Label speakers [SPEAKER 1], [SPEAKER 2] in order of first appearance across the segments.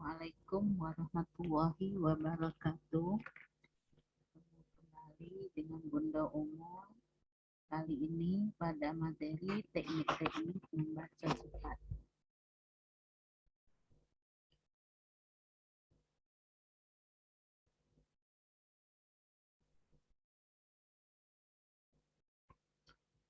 [SPEAKER 1] Assalamualaikum warahmatullahi wabarakatuh. Kembali dengan Bunda Umur. Kali ini pada materi teknik-teknik membaca cepat.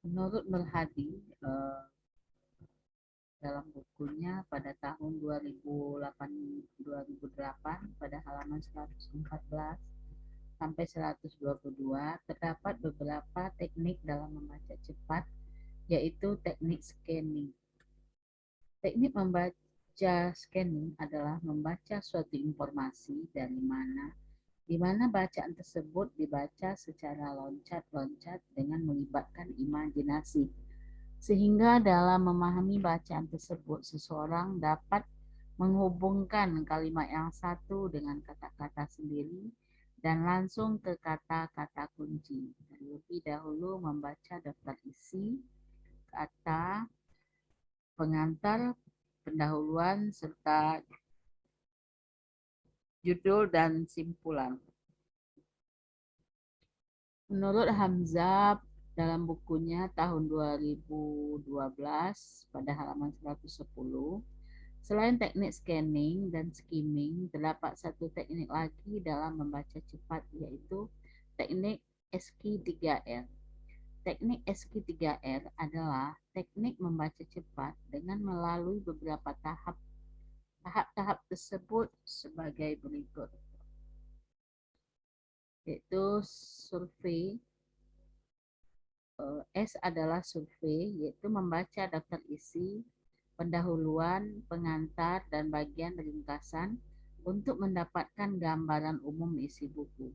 [SPEAKER 1] Menurut Merhadi, dalam bukunya pada tahun 2008 pada halaman 114 sampai 122 terdapat beberapa teknik dalam membaca cepat, yaitu teknik scanning. Teknik membaca scanning adalah membaca suatu informasi di mana bacaan tersebut dibaca secara loncat-loncat dengan melibatkan imajinasi. Sehingga dalam memahami bacaan tersebut, seseorang dapat menghubungkan kalimat yang satu dengan kata-kata sendiri dan langsung ke kata-kata kunci. Terlebih dahulu membaca daftar isi, kata, pengantar, pendahuluan, serta judul dan simpulan. Menurut Hamzah dalam bukunya tahun 2012 pada halaman 110, selain teknik scanning dan skimming, terdapat satu teknik lagi dalam membaca cepat, yaitu teknik SQ3R. Teknik SQ3R adalah teknik membaca cepat dengan melalui beberapa tahap. Tahap-tahap tersebut sebagai berikut, yaitu survei. S adalah survei, yaitu membaca daftar isi, pendahuluan, pengantar, dan bagian ringkasan untuk mendapatkan gambaran umum isi buku.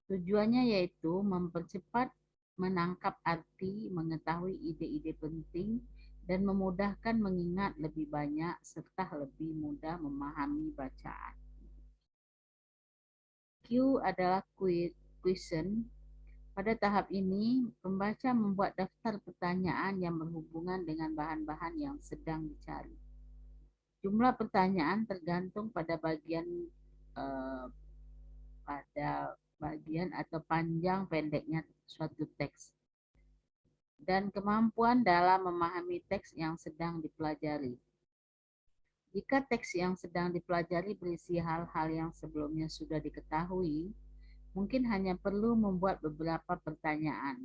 [SPEAKER 1] Tujuannya yaitu mempercepat menangkap arti, mengetahui ide-ide penting, dan memudahkan mengingat lebih banyak serta lebih mudah memahami bacaan. Q adalah question. Pada tahap ini, pembaca membuat daftar pertanyaan yang berhubungan dengan bahan-bahan yang sedang dicari. Jumlah pertanyaan tergantung pada bagian atau panjang pendeknya suatu teks dan kemampuan dalam memahami teks yang sedang dipelajari. Jika teks yang sedang dipelajari berisi hal-hal yang sebelumnya sudah diketahui, mungkin hanya perlu membuat beberapa pertanyaan.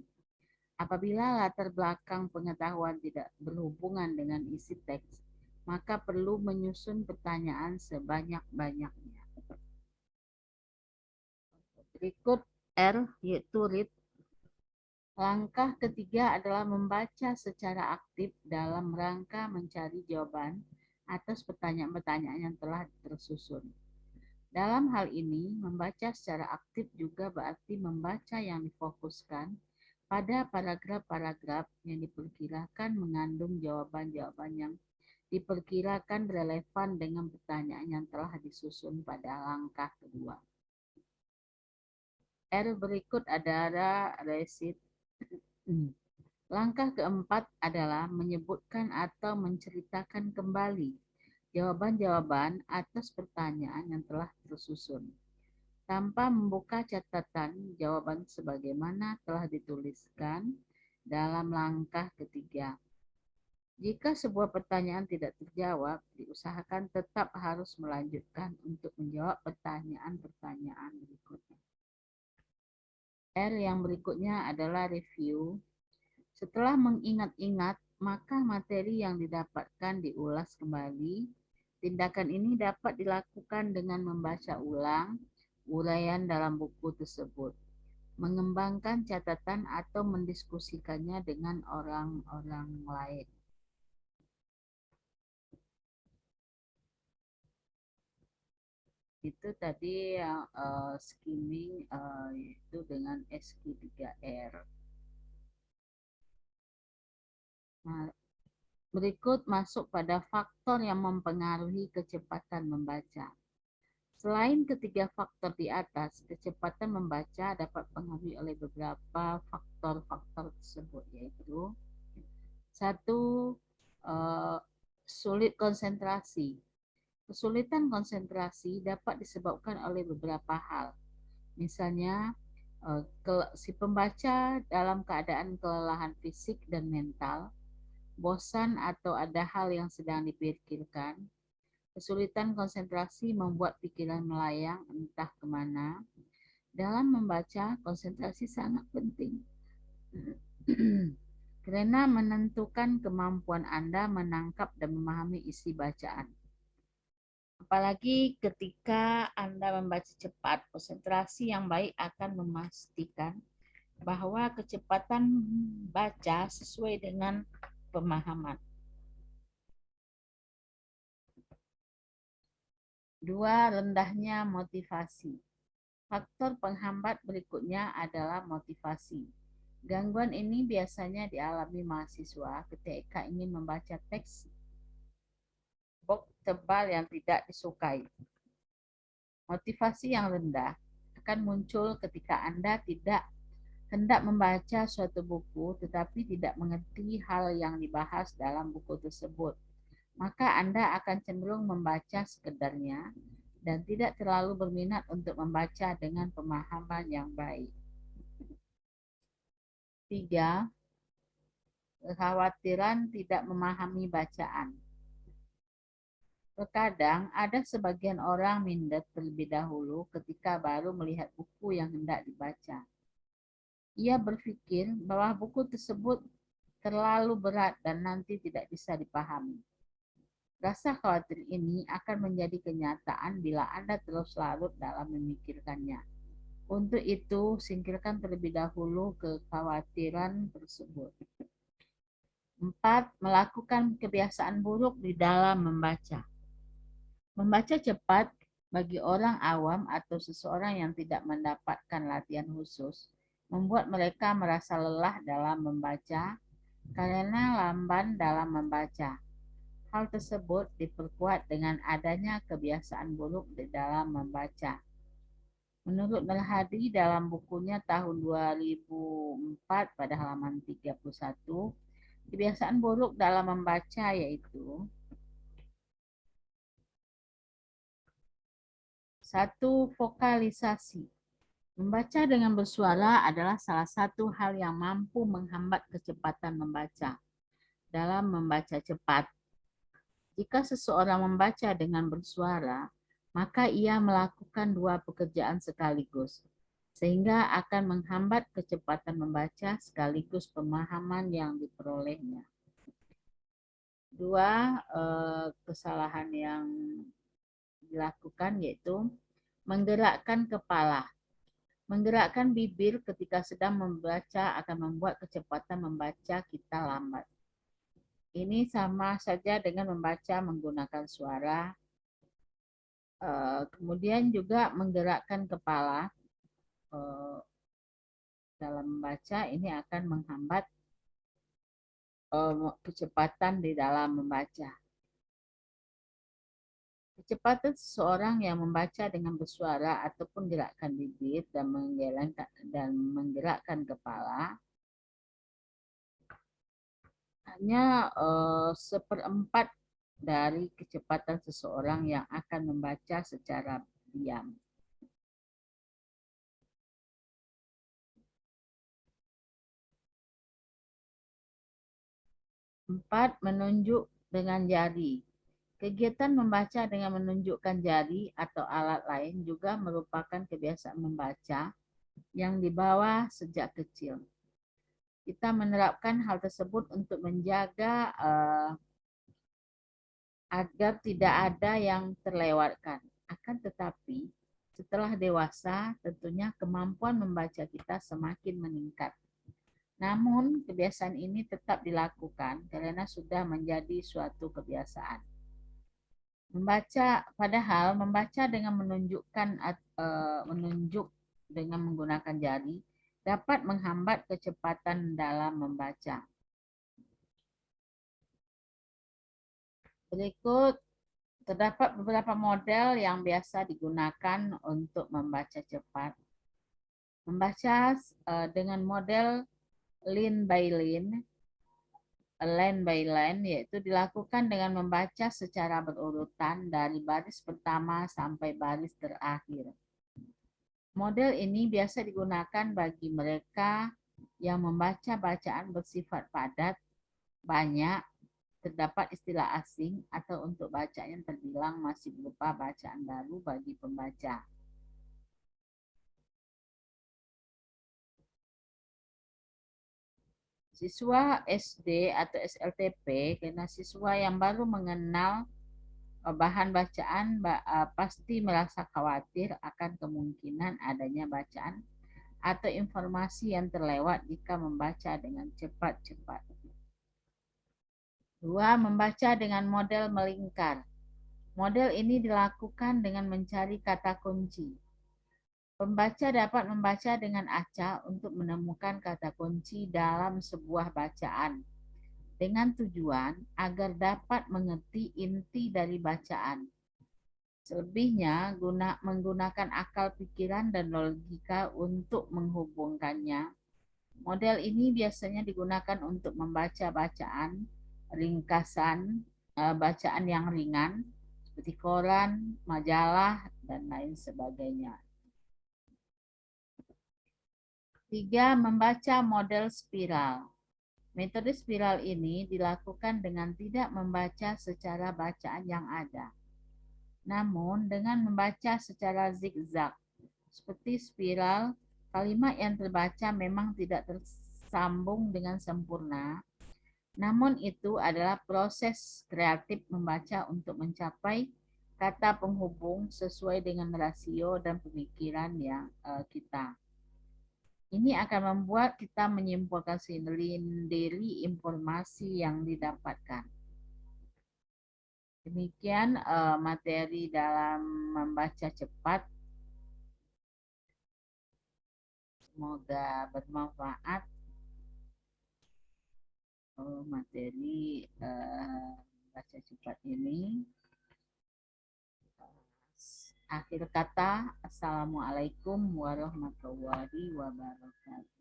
[SPEAKER 1] Apabila latar belakang pengetahuan tidak berhubungan dengan isi teks, maka perlu menyusun pertanyaan sebanyak-banyaknya. Berikut R, yaitu read. Langkah ketiga adalah membaca secara aktif dalam rangka mencari jawaban atas pertanyaan-pertanyaan yang telah tersusun. Dalam hal ini, membaca secara aktif juga berarti membaca yang difokuskan pada paragraf-paragraf yang diperkirakan mengandung jawaban-jawaban yang diperkirakan relevan dengan pertanyaan yang telah disusun pada langkah kedua. R berikut adalah recite. Langkah keempat adalah menyebutkan atau menceritakan kembali jawaban-jawaban atas pertanyaan yang telah tersusun, tanpa membuka catatan jawaban sebagaimana telah dituliskan dalam langkah ketiga. Jika sebuah pertanyaan tidak terjawab, diusahakan tetap harus melanjutkan untuk menjawab pertanyaan-pertanyaan berikutnya. R yang berikutnya adalah review. Setelah mengingat-ingat, maka materi yang didapatkan diulas kembali. Tindakan ini dapat dilakukan dengan membaca ulang uraian dalam buku tersebut, mengembangkan catatan atau mendiskusikannya dengan orang-orang lain. Itu tadi yang skimming itu dengan SQ3R. Nah, berikut masuk pada faktor yang mempengaruhi kecepatan membaca. Selain ketiga faktor di atas, kecepatan membaca dapat dipengaruhi oleh beberapa faktor-faktor tersebut, yaitu satu, sulit konsentrasi. Kesulitan konsentrasi dapat disebabkan oleh beberapa hal. Misalnya, si pembaca dalam keadaan kelelahan fisik dan mental, bosan atau ada hal yang sedang dipikirkan, kesulitan konsentrasi membuat pikiran melayang entah kemana. Dalam membaca, konsentrasi sangat penting karena menentukan kemampuan Anda menangkap dan memahami isi bacaan. Apalagi ketika Anda membaca cepat, konsentrasi yang baik akan memastikan bahwa kecepatan baca sesuai dengan pemahaman. 2. Rendahnya motivasi. Faktor penghambat berikutnya adalah motivasi. Gangguan ini biasanya dialami mahasiswa ketika ingin membaca teks box tebal yang tidak disukai. Motivasi yang rendah akan muncul ketika Anda tidak hendak membaca suatu buku tetapi tidak mengerti hal yang dibahas dalam buku tersebut. Maka Anda akan cenderung membaca sekedarnya dan tidak terlalu berminat untuk membaca dengan pemahaman yang baik. 3. Kekhawatiran tidak memahami bacaan. Terkadang ada sebagian orang minder terlebih dahulu ketika baru melihat buku yang hendak dibaca. Ia berpikir bahwa buku tersebut terlalu berat dan nanti tidak bisa dipahami. Rasa khawatir ini akan menjadi kenyataan bila Anda terus larut dalam memikirkannya. Untuk itu, singkirkan terlebih dahulu kekhawatiran tersebut. 4. Melakukan kebiasaan buruk di dalam membaca. Membaca cepat bagi orang awam atau seseorang yang tidak mendapatkan latihan khusus membuat mereka merasa lelah dalam membaca karena lamban dalam membaca. Hal tersebut diperkuat dengan adanya kebiasaan buruk di dalam membaca. Menurut Nur Hadi dalam bukunya tahun 2004 pada halaman 31, kebiasaan buruk dalam membaca yaitu 1. Vokalisasi. Membaca dengan bersuara adalah salah satu hal yang mampu menghambat kecepatan membaca. Dalam membaca cepat, jika seseorang membaca dengan bersuara, maka ia melakukan dua pekerjaan sekaligus, sehingga akan menghambat kecepatan membaca sekaligus pemahaman yang diperolehnya. 2. Kesalahan yang dilakukan yaitu menggerakkan kepala. Menggerakkan bibir ketika sedang membaca akan membuat kecepatan membaca kita lambat. Ini sama saja dengan membaca menggunakan suara. Kemudian juga menggerakkan kepala dalam membaca ini akan menghambat kecepatan di dalam membaca. Kecepatan seseorang yang membaca dengan bersuara ataupun gerakkan bibir dan menggerakkan kepala hanya 1/4 dari kecepatan seseorang yang akan membaca secara diam. 4. Menunjuk dengan jari. Kegiatan membaca dengan menunjukkan jari atau alat lain juga merupakan kebiasaan membaca yang dibawa sejak kecil. Kita menerapkan hal tersebut untuk menjaga agar tidak ada yang terlewatkan. Akan tetapi, setelah dewasa, tentunya kemampuan membaca kita semakin meningkat. Namun, kebiasaan ini tetap dilakukan karena sudah menjadi suatu kebiasaan. Padahal membaca dengan menunjuk dengan menggunakan jari dapat menghambat kecepatan dalam membaca. Berikut terdapat beberapa model yang biasa digunakan untuk membaca cepat. Membaca dengan model line by line line by line, yaitu dilakukan dengan membaca secara berurutan dari baris pertama sampai baris terakhir. Model ini biasa digunakan bagi mereka yang membaca bacaan bersifat padat, banyak, terdapat istilah asing, atau untuk bacaan yang terbilang masih berupa bacaan baru bagi pembaca. Siswa SD atau SLTP, karena siswa yang baru mengenal bahan bacaan pasti merasa khawatir akan kemungkinan adanya bacaan atau informasi yang terlewat jika membaca dengan cepat-cepat. 2. Membaca dengan model melingkar. Model ini dilakukan dengan mencari kata kunci. Pembaca dapat membaca dengan acak untuk menemukan kata kunci dalam sebuah bacaan, dengan tujuan agar dapat mengerti inti dari bacaan. Selebihnya, menggunakan akal pikiran dan logika untuk menghubungkannya. Model ini biasanya digunakan untuk membaca bacaan, ringkasan, bacaan yang ringan, seperti koran, majalah, dan lain sebagainya. 3. Membaca model spiral. Metode spiral ini dilakukan dengan tidak membaca secara bacaan yang ada, namun dengan membaca secara zigzag. Seperti spiral, kalimat yang terbaca memang tidak tersambung dengan sempurna, namun itu adalah proses kreatif membaca untuk mencapai kata penghubung sesuai dengan rasio dan pemikiran yang kita. Ini akan membuat kita menyimpulkan sendiri informasi yang didapatkan. Demikian materi dalam membaca cepat. Semoga bermanfaat. Materi baca cepat ini. Akhir kata, Assalamualaikum warahmatullahi wabarakatuh.